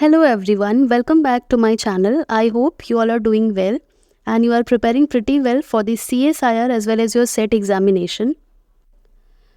Hello everyone, welcome back to my channel. I hope you all are doing well and you are preparing pretty well for the CSIR as well as your SET examination.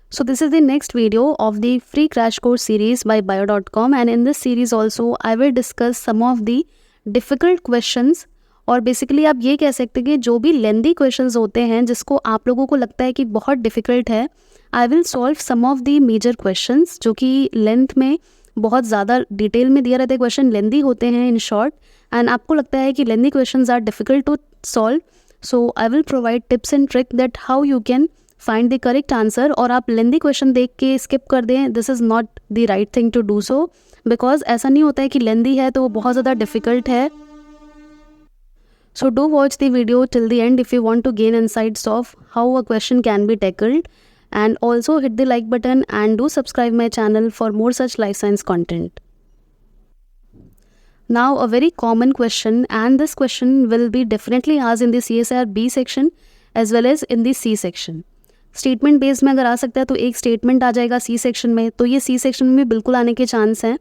So this is the next video of the free crash course series by bio.com, and in this series also I will discuss some of the difficult questions, और basically आप ये कह सकते हैं कि जो भी लेंदी questions होते हैं जिसको आप लोगों को लगता है कि बहुत डिफ़िकल्ट है, I will solve some of the major questions जो कि लेंथ में बहुत ज़्यादा डिटेल में दिया रहता है. क्वेश्चन लेंदी होते हैं इन शॉर्ट, एंड आपको लगता है कि lengthy questions are difficult to solve, so I will provide tips and trick that how you can find the correct answer. और आप लेंदी क्वेश्चन देख के स्किप कर दें, this is not the right thing to do so, because ऐसा नहीं होता है कि लेंदी है तो वो बहुत ज़्यादा डिफ़िकल्ट है. So do watch the video till the end if you want to gain insights of how a question can be tackled, and also hit the like button and do subscribe my channel for more such life science content. Now a very common question, and this question will be definitely asked in the CSIR B section as well as in the C section. Statement based में अगर आ सकता है तो एक statement आ जाएगा C section में, तो ये C section में बिल्कुल आने के चांस हैं.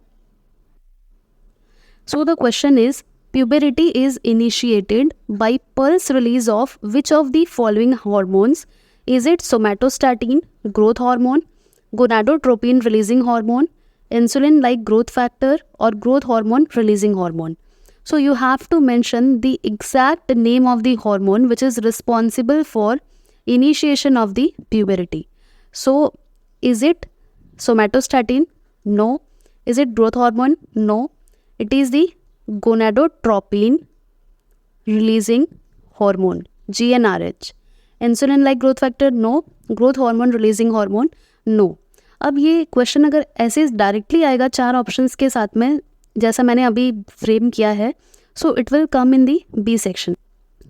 So the question is, puberty is initiated by pulse release of which of the following hormones? Is it somatostatin, growth hormone, gonadotropin releasing hormone, insulin like growth factor, or growth hormone releasing hormone? So you have to mention the exact name of the hormone which is responsible for initiation of the puberty. So is it somatostatin? No. Is it growth hormone? No. It is the gonadotropin releasing hormone, GnRH. Insulin like growth factor? No. Growth hormone releasing hormone? No. अब ये question अगर ऐसे directly आएगा चार options के साथ में जैसा मैंने अभी फ्रेम किया है, so it will come in the B section.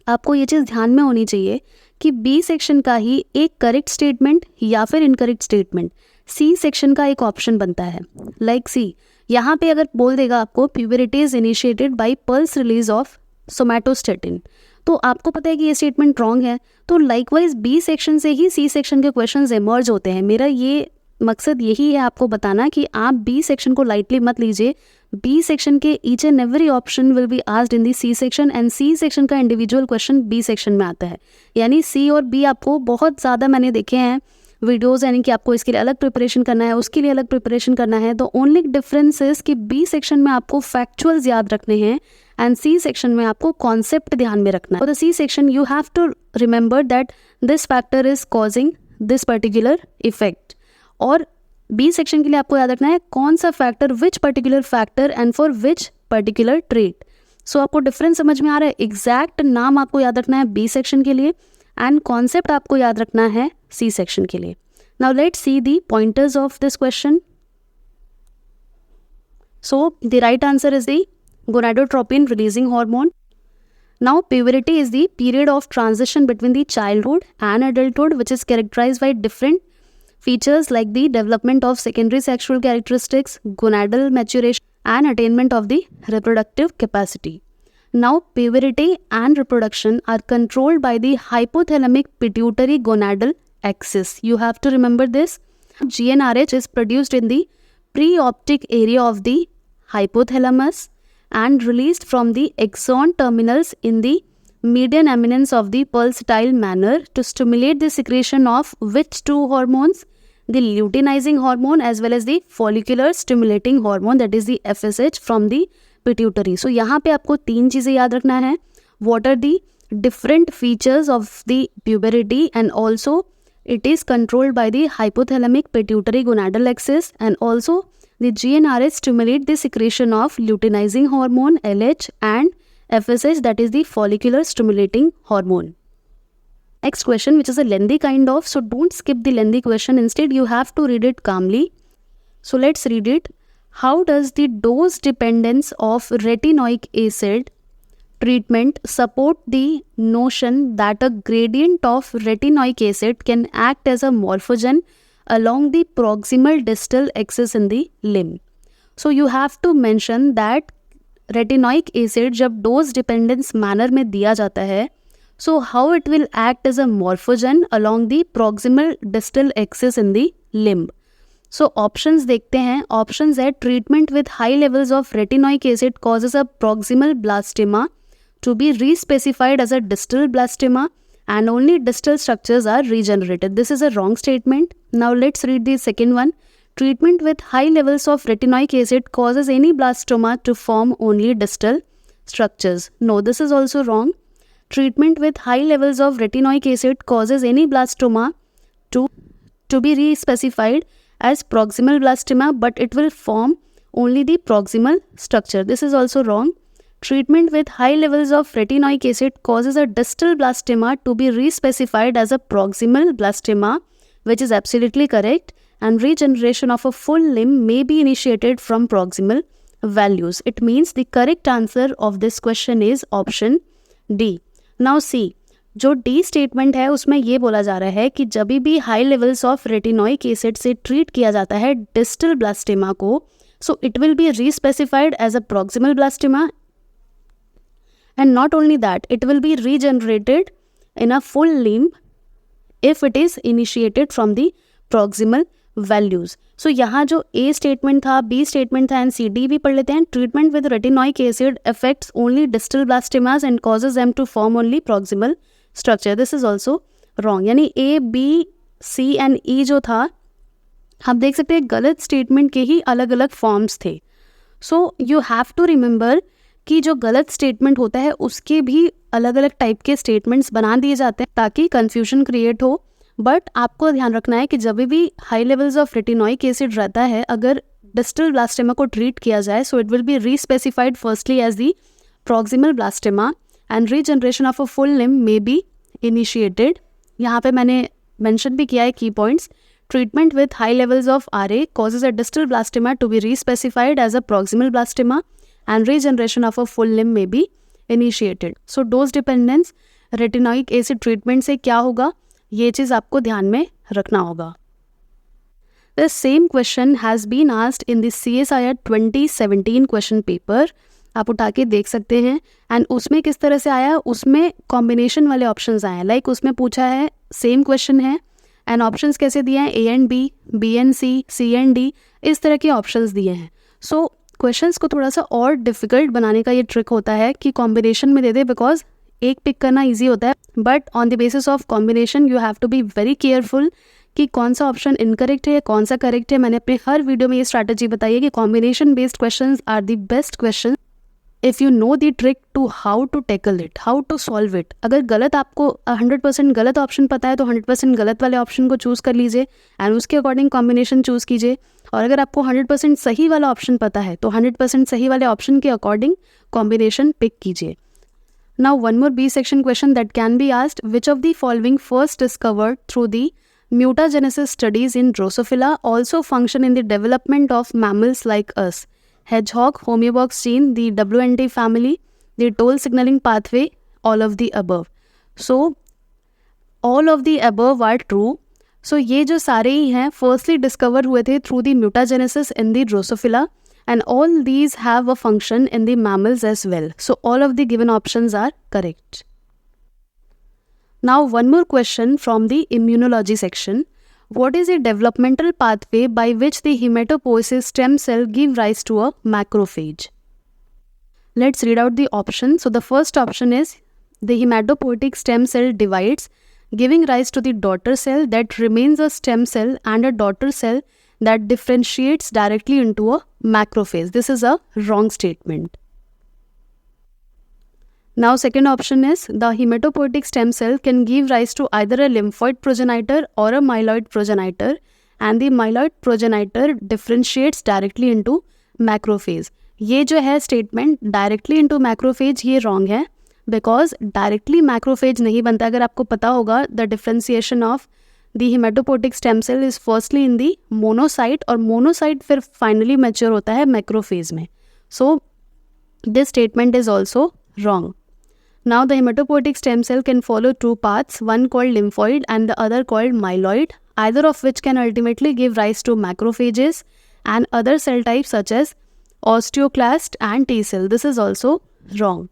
आपको ये चीज़ ध्यान में होनी चाहिए कि बी सेक्शन का ही एक करेक्ट स्टेटमेंट या फिर इनकरेक्ट स्टेटमेंट सी सेक्शन का एक ऑप्शन बनता है. लाइक सी, यहाँ पे अगर बोल देगा आपको puberty is initiated by pulse release of somatostatin, तो आपको पता है कि ये स्टेटमेंट रॉन्ग है. तो लाइकवाइज बी सेक्शन से ही सी सेक्शन के क्वेश्चंस इमर्ज होते हैं. मेरा ये मकसद यही है आपको बताना कि आप बी सेक्शन को लाइटली मत लीजिए. बी सेक्शन के each and every option will be asked in the C section, and C section का इंडिविजुअल क्वेश्चन बी सेक्शन में आता है. यानी सी और बी आपको बहुत ज़्यादा मैंने देखे हैं वीडियोज़, यानी कि आपको इसके लिए अलग प्रिपरेशन करना है, उसके लिए अलग प्रिपरेशन करना है. तो ओनली डिफरेंस इज कि बी सेक्शन में आपको फैक्चुअल्स याद रखने हैं एंड सी सेक्शन में आपको कॉन्सेप्ट ध्यान में रखना है. For the C section you have to remember that this factor is causing this particular effect, और बी सेक्शन के लिए आपको याद रखना है कौन सा factor, which particular factor and for which particular trait. So आपको डिफरेंस समझ में आ रहा है. एग्जैक्ट नाम आपको याद रखना है बी सेक्शन के लिए एंड कॉन्सेप्ट आपको याद रखना है सी सेक्शन के लिए. Now let's see the pointers of this question. So the right answer is the gonadotropin releasing hormone. Now puberty is the period of transition between the childhood and adulthood which is characterized by different features like the development of secondary sexual characteristics, gonadal maturation, and attainment of the reproductive capacity. Now puberty and reproduction are controlled by the hypothalamic pituitary gonadal axis. You have to remember this. GnRH is produced in the preoptic area of the hypothalamus and released from the axon terminals in the median eminence of the pulsatile manner to stimulate the secretion of which two hormones? The luteinizing hormone as well as the follicular stimulating hormone, that is the FSH, from the pituitary. So यहाँ पे आपको तीन चीज़ें याद रखना है. What are the different features of the puberty, and also it is controlled by the hypothalamic pituitary gonadal axis, and also the GnRH stimulate the secretion of luteinizing hormone LH and FSH, that is the follicular stimulating hormone. Next question, which is a lengthy kind of, so don't skip the lengthy question. Instead, you have to read it calmly. So let's read it. How does the dose dependence of retinoic acid treatment support the notion that a gradient of retinoic acid can act as a morphogen along the proximal distal axis in the limb? So you have to mention that retinoic acid जब dose dependence manner में दिया जाता है, so how it will act as a morphogen along the proximal distal axis in the limb. So options देखते हैं. Options है treatment with high levels of retinoic acid causes a proximal blastema to be re-specified as a distal blastema and only distal structures are regenerated. This is a wrong statement. Now let's read the second one. Treatment with high levels of retinoic acid causes any blastoma to form only distal structures. No, this is also wrong. Treatment with high levels of retinoic acid causes any blastoma to be re-specified as proximal blastema, but it will form only the proximal structure. This is also wrong. Treatment with high levels of retinoic acid causes a distal blastema to be re-specified as a proximal blastema, which is absolutely correct, and regeneration of a full limb may be initiated from proximal values. It means the correct answer of this question is option D. Now see, जो D statement है उसमें ये बोला जा रहा है कि जब भी high levels of retinoic acid से ट्रीट किया जाता है डिस्टल ब्लास्टेमा को, so it will be respecified as a proximal blastema. And not only that, it will be regenerated in a full limb if it is initiated from the proximal values. So यहाँ जो A statement था, B statement था and C, D भी पढ़ लेते हैं. Treatment with retinoic acid affects only distal blastemas and causes them to form only proximal structure. This is also wrong. यानी A, B, C and E जो था, आप देख सकते हैं गलत स्टेटमेंट के ही अलग अलग फॉर्म्स थे. So you have to remember कि जो गलत स्टेटमेंट होता है उसके भी अलग अलग टाइप के स्टेटमेंट्स बना दिए जाते हैं ताकि कन्फ्यूजन क्रिएट हो. बट आपको ध्यान रखना है कि जब भी high levels of retinoic acid रहता है, अगर डिस्टल ब्लास्टेमा को ट्रीट किया जाए, so it will be respecified firstly as the proximal blastema and regeneration of a full limb may be initiated. यहाँ पे मैंने मेंशन भी किया है की points. Treatment with high levels of RA causes a distal blastema to be re-specified as a proximal blastema and regeneration of a full limb may be initiated. So dose dependence retinoic acid treatment से क्या होगा, ये चीज़ आपको ध्यान में रखना होगा. The same question has been asked in the CSIR 2017 question paper. आप उठा के देख सकते हैं. एंड उसमें किस तरह से आया, उसमें कॉम्बिनेशन वाले ऑप्शंस आए हैं. लाइक उसमें पूछा है, सेम क्वेश्चन है एंड ऑप्शंस कैसे दिए हैं, A and B, B and C, C and D, इस तरह के ऑप्शंस दिए हैं. सो क्वेश्चंस को थोड़ा सा और डिफिकल्ट बनाने का ये ट्रिक होता है कि कॉम्बिनेशन में दे दे, बिकॉज एक पिक करना इजी होता है, but on the basis of combination you have to be very careful कि कौन सा ऑप्शन इनकरेक्ट है या कौन सा करेक्ट है. मैंने अपने हर वीडियो में ये स्ट्रैटेजी बताई है कि combination based questions are the best question if you know the trick to how to tackle it, how to solve it. अगर गलत आपको 100% गलत ऑप्शन पता है तो 100% गलत वाले ऑप्शन को चूज़ कर लीजिए एंड उसके अकॉर्डिंग कॉम्बिनेशन चूज़ कीजिए. और अगर आपको 100% सही वाला ऑप्शन पता है तो 100% सही वाले ऑप्शन के अकॉर्डिंग कॉम्बिनेशन पिक कीजिए. Now one more B section question that can be asked. Which of the following first discovered through the mutagenesis studies in Drosophila also function in the development of mammals like us? Hedgehog, homeobox gene, the WNT family, the toll signaling pathway, all of the above. So all of the above are true. So ये जो सारे ही हैं firstly discover हुए थे through the mutagenesis in the Drosophila and all these have a function in the mammals as well. So all of the given options are correct. Now one more question from the immunology section. What is the developmental pathway by which the hematopoiesis stem cell give rise to a macrophage? Let's read out the options. So the first option is the hematopoietic stem cell divides, giving rise to the daughter cell that remains a stem cell and a daughter cell that differentiates directly into a macrophage. This is a wrong statement. Now second option is the hematopoietic stem cell can give rise to either a lymphoid progenitor or a myeloid progenitor, and the myeloid progenitor differentiates directly into macrophage. ये जो है statement directly into macrophage ये wrong है, because directly macrophage नहीं बनता. अगर आपको पता होगा the differentiation of the hematopoietic stem cell is firstly in the monocyte और monocyte फिर finally mature होता है macrophage में. So this statement is also wrong. Now the hematopoietic stem cell can follow two paths, one called lymphoid and the other called myeloid, either of which can ultimately give rise to macrophages and other cell types such as osteoclast and T cell. This is also wrong.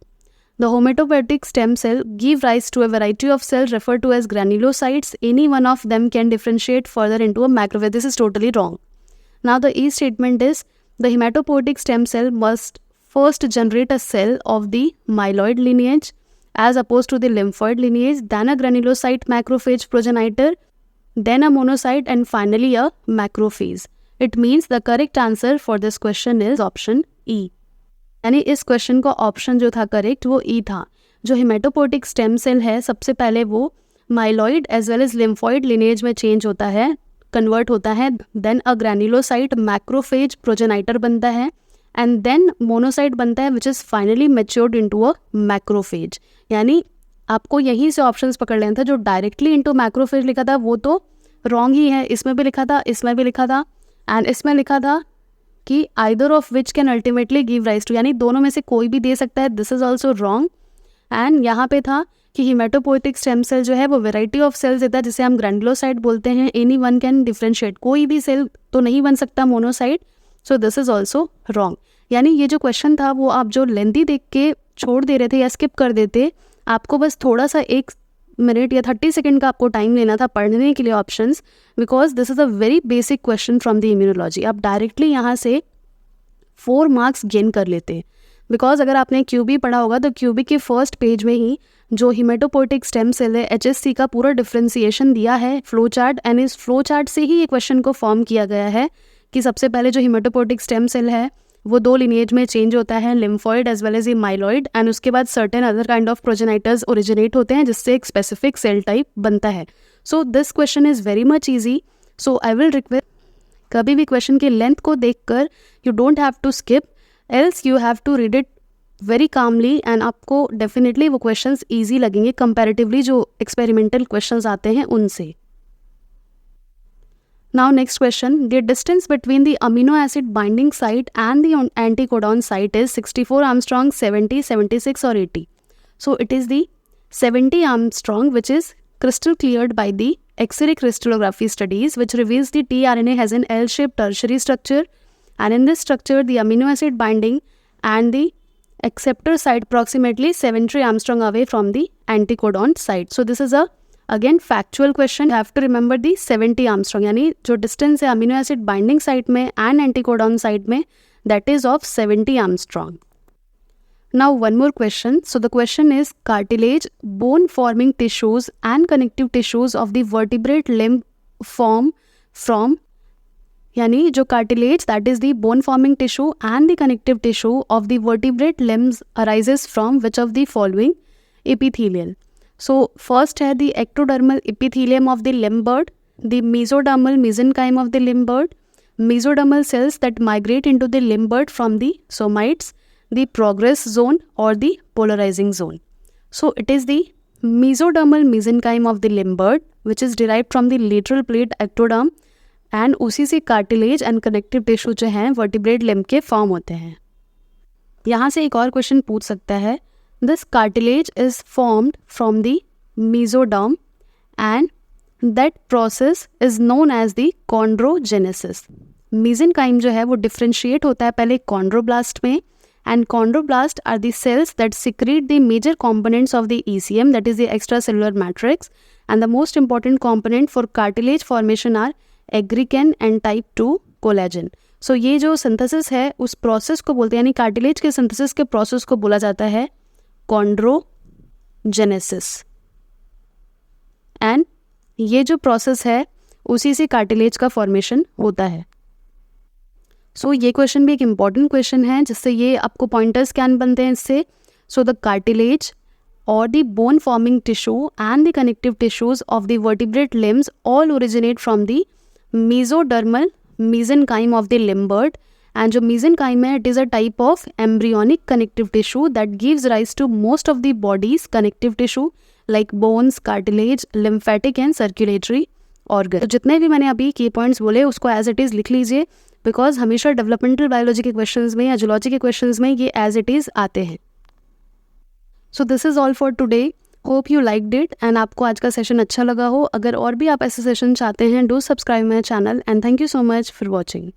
The hematopoietic stem cell give rise to a variety of cells referred to as granulocytes. Any one of them can differentiate further into a macrophage. This is totally wrong. Now the E statement is the hematopoietic stem cell must first generate a cell of the myeloid lineage as opposed to the lymphoid lineage, then a granulocyte macrophage progenitor, then a monocyte, and finally a macrophage. It means the correct answer for this question is option E. यानी इस question का option जो था correct वो ई था. जो haematopoietic stem cell है सबसे पहले वो myeloid as well as lymphoid lineage में चेंज होता है, कन्वर्ट होता है, then a granulocyte macrophage progenitor बनता है, एंड देन मोनोसाइट बनता है which is finally matured into a macrophage. यानी आपको यहीं से ऑप्शंस पकड़ लेना था. जो डायरेक्टली इनटू मैक्रोफेज लिखा था वो तो रॉन्ग ही है, इसमें भी लिखा था, इसमें भी लिखा था, एंड इसमें लिखा था कि either of which can ultimately give rise to, यानी दोनों में से कोई भी दे सकता है. This is also wrong. And यहाँ पे था कि हिमेटोपोइटिक स्टेम सेल जो है वो वेराइटी ऑफ सेल्स देता है जिसे हम ग्रैन्युलोसाइट बोलते हैं. एनी वन कैन डिफ्रेंशिएट, कोई भी सेल तो नहीं बन सकता monocyte. So this is also wrong. यानी ये जो क्वेश्चन था वो आप जो लेंथी देख के छोड़ दे रहे थे या स्किप कर देते, आपको बस थोड़ा सा 1 मिनट या 30 सेकेंड का आपको टाइम लेना था पढ़ने के लिए options, because this is a very basic question from the immunology. आप डायरेक्टली यहाँ से 4 मार्क्स गेन कर लेते, बिकॉज अगर आपने क्यूबी पढ़ा होगा तो क्यूबी के फर्स्ट पेज में ही जो हिमेटोपोइटिक स्टेम सेल है HSC का पूरा डिफ्रेंसिएशन दिया है फ्लो चार्ट, एंड इस फ्लो चार्ट से ही ये क्वेश्चन को फॉर्म किया गया है कि सबसे पहले जो हिमेटोपोइटिक स्टेम सेल है वो 2 लिनिएज में चेंज होता है, lymphoid as well as a myeloid, and उसके बाद certain other kind of progenitors originate होते हैं जिससे एक स्पेसिफिक सेल टाइप बनता है. So this question is very much easy. So I will request कभी भी क्वेश्चन की लेंथ को देखकर you don't have to skip, else you have to read it very calmly, and आपको डेफिनेटली वो questions easy लगेंगे कंपैरेटिवली जो experimental questions आते हैं उनसे. Now next question, the distance between the amino acid binding site and the anticodon site is 64 Armstrong, 70, 76 or 80. So it is the 70 Armstrong which is crystal cleared by the X-ray crystallography studies which reveals the tRNA has an L-shaped tertiary structure, and in this structure the amino acid binding and the acceptor site approximately 70 Armstrong away from the anticodon site. So this is a again factual question. Have to remember the 70 armstrong, यानी जो distance है amino acid binding site में and anticodon site में that is of 70 armstrong. Now one more question. So the question is cartilage bone forming tissues and connective tissues of the vertebrate limb form from, यानी जो cartilage that is the bone forming tissue and the connective tissue of the vertebrate limbs arises from which of the following epithelial. So first है the ectodermal epithelium of the limb bird, the mesodermal mesenchyme of the limb bird, mesodermal cells that migrate into the limb bird from the somites, the progress zone or the polarizing zone. So it is the mesodermal mesenchyme of the limb bird which is derived from the lateral plate ectoderm, and उसी से cartilage and connective tissue जो हैं vertebrate limb के form होते हैं. यहाँ से एक और क्वेश्चन पूछ सकता है. This cartilage is formed from the mesoderm and that process is known as the chondrogenesis. Mesenchyme जो है वो differentiate होता है पहले chondroblast में, and chondroblast are the cells that secrete the major components of the ECM, that is the extracellular matrix, and the most important component for cartilage formation are aggrecan and type 2 collagen. So ये जो synthesis है उस process को बोलते हैं, यानी cartilage के synthesis के process को बोला जाता है कॉन्ड्रोजेनेसिस, एंड ये जो प्रोसेस है उसी से कार्टिलेज का फॉर्मेशन होता है. सो ये क्वेश्चन भी एक इम्पॉर्टेंट क्वेश्चन है जिससे ये आपको पॉइंटर्स क्या बनते हैं इससे. सो द कार्टिलेज और the bone forming tissue and the connective tissues of the vertebrate limbs all originate from the mesodermal mesenchyme of the limb bird, and जो mesenchyme है it is a type of embryonic connective tissue that gives rise to most of the body's connective tissue like bones, cartilage, lymphatic and circulatory organ. तो जितने भी मैंने अभी की points बोले उसको एज इट इज़ लिख लीजिए, बिकॉज हमेशा डेवलपमेंटल बायोलॉजी के क्वेश्चंस में या जूलॉजी के क्वेश्चंस में ये एज इट इज़ आते हैं. So this is all for today. Hope you liked it and आपको आज का सेशन अच्छा लगा हो. अगर और भी आप ऐसे सेशन चाहते हैं do subscribe my channel, and thank you so much for watching.